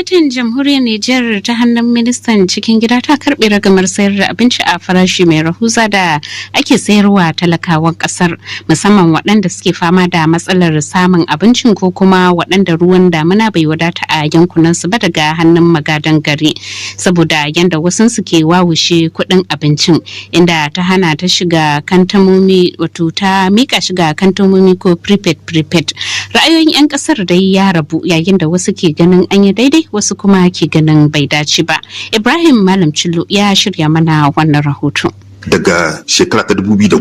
Gwamnatin jamhuriyar Niger ta hannun ministan cikin gida ta karbe ragamar sayar da abinci a farashi mai rahusa da ake sayarwa talakawan kasar, musamman waɗanda suke fama da matsalar samun abincin ko kuma waɗanda ruwan damina bai wadata a yankunan su ba daga hannun magadan gari, saboda yanda wasu suke wawushe kuɗin abincin, inda ta hana ta shiga kantamomi, wato ta mika shiga kantamomi ko prepaid. Ra'ayoyin 'yan kasar dai ya rabu, yayin da wasu ke ganin an yi daidai, wasu kuma ke ganin bai dace ba. Ibrahim Malam Cillo ya shirya mana wannan rahoton. Daga shekara ta 2010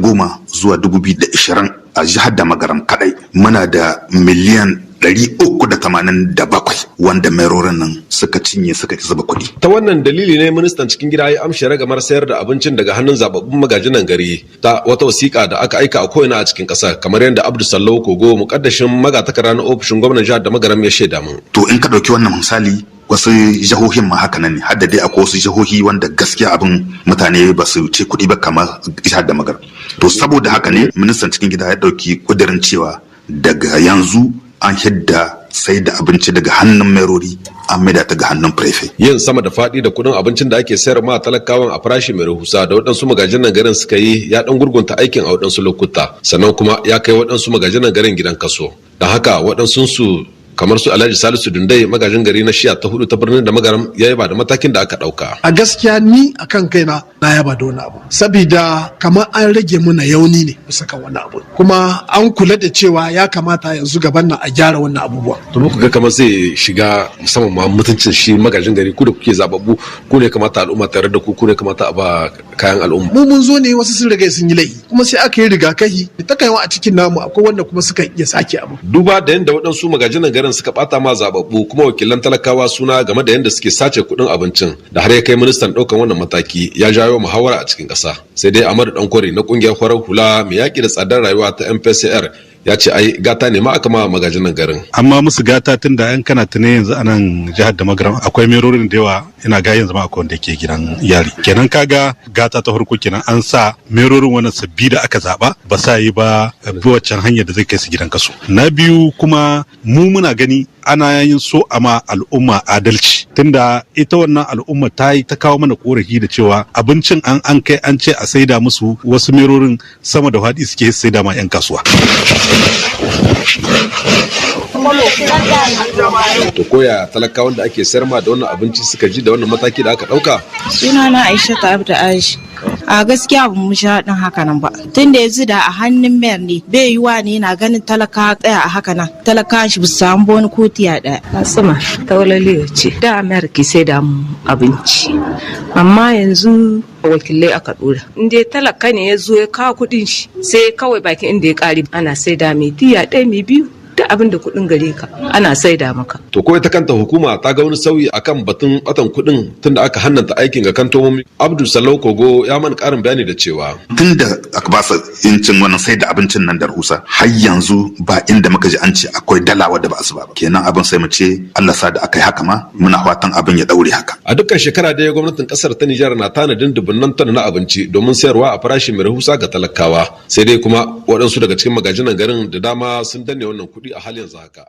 zuwa 2020 a jihar da Magaram kadai muna da miliyan 387 wanda merorin nan suka cinye suka ki zuba kuɗi. Ta wannan dalili ne ministan cikin gida ya amshe ragamar sayar da abincin daga hannun zababbun magajinan gari ta wata wasiƙa da aka aika a ko'ina a cikin ƙasa, kamar yadda Abdu Sallau Kogo, muƙaddashin magatakara na ofishin gwamnan jihar da Magaram, ya shaida mu. To in ka ɗauki wannan misali, wasu jihohin ma haka nan ne, har da dai akwai wasu jihohi wanda gaskiya abin mutane ba su ce kuɗi ba kamar jihar da Magaram. To saboda haka ne ministan cikin gida ya ɗauki ƙudurin cewa daga yanzu an hidda sai da abinci daga hannun merori an maida ta ga hannun prefe. Yin sama da faɗi da kuɗin abincin da ake sayar ma talakawan a farashi mai rahusa da waɗansu magajinan garin suka yi ya ɗan gurgunta aikin a waɗansu lokuta, sannan kuma ya kai waɗansu magajinan garin gidan kaso. Don haka waɗansu su kamar su Alhaji Salisu Dundai, magajin gari na shiya ta 4 ta birnin da Magaram, ya yaba da matakin da aka dauka. A gaskiya ni akan kaina na yaba da wani abu, saboda kamar an rage muna yauni ne bisa kan wani abu, kuma an kula da cewa ya kamata yanzu gaban nan a gyara wannan abubuwa. To muku ga kamar zai shiga musamman ma mutuncin shi magajin gari, ku da kuke zababbu, ku ne kamata al'umma tare da ku ne kamata a ba kayan al'umma. Mu mun zo ne wasu sun riga sun yi laifi, kuma sai aka yi rigakafi ta kaiwa a cikin namu akwai wanda kuma suka iya sake abu. Duba da yanda waɗansu magajinan garin suka bata ma zababbu kuma wakilan talakawa suna game da yadda suke sace kuɗin abincin, da har ya kai ministan ɗaukan wannan mataki ya jawo muhawara a cikin ƙasa. Sai dai Amadu Dankwari na ƙungiyar farar hula mai yaƙi da tsadar rayuwa ta MPCR ya ce ai gata ne ma aka ma magajinan garin. Amma musu gata tun da yan kana tune yanzu a nan jihar da Magaram akwai merorin da yawa, ina ga yanzu ma akwai wanda ke gidan yari. Kenan kaga gata ta farko kenan an sa merorin wannan sabbi da aka zaba ba sa yi ba bi waccan hanyar da zai kai su gidan kaso. Na biyu kuma mu muna gani ana yin so ama al'umma adalci, tunda ita wannan al'umma ta yi ta kawo mana korafi da cewa abincin an kai an ce a saida musu wasu merorin sama da faɗi suke saida ma 'yan kasuwa. To koya talakawan da ake sayar ma da wannan abinci suka ji da wannan mataki da aka dauka? Sunana Aisha ta Abdu Aishi. A gaskiya ba mu sha din haka nan ba. Tunda yanzu da a hannun mayar ne, bai yiwa ne na ganin talaka tsaya a haka nan. Talakawan shi ba su samu wani kotiya daya. Asuma taulaliyo ce. Da mayar ki sai da mu abinci. Amma yanzu wakilai aka dora. Inda talaka ne ya zo ya kawo kudin shi, sai kawai bakin inda ya kare ana sai da mai tiya ɗaya mai biyu. Da abin da kuɗin gare ka ana saida maka. To ko ita kanta hukuma ta ga wani sauyi akan batun batan kuɗin tunda aka hannanta aikin ga kantomomi. Abdul Salau Kogo ya mana ƙarin bayani da cewa tunda aka ba su incin wannan sai da abincin nan da rusa, har yanzu ba inda muka ji an ce akwai dala wadda ba su ba. Kenan abin sai mu ce Allah sa da aka yi haka ma muna fatan abin ya daure haka. A dukkan shekara da gwamnatin kasar ta Nijar na tanadin dubunnan ton na abinci domin sayarwa a farashi mai rahusa ga talakawa. Sai dai kuma waɗansu daga cikin magajinan garin da dama sun danne wannan kuɗi a halin yanzu haka.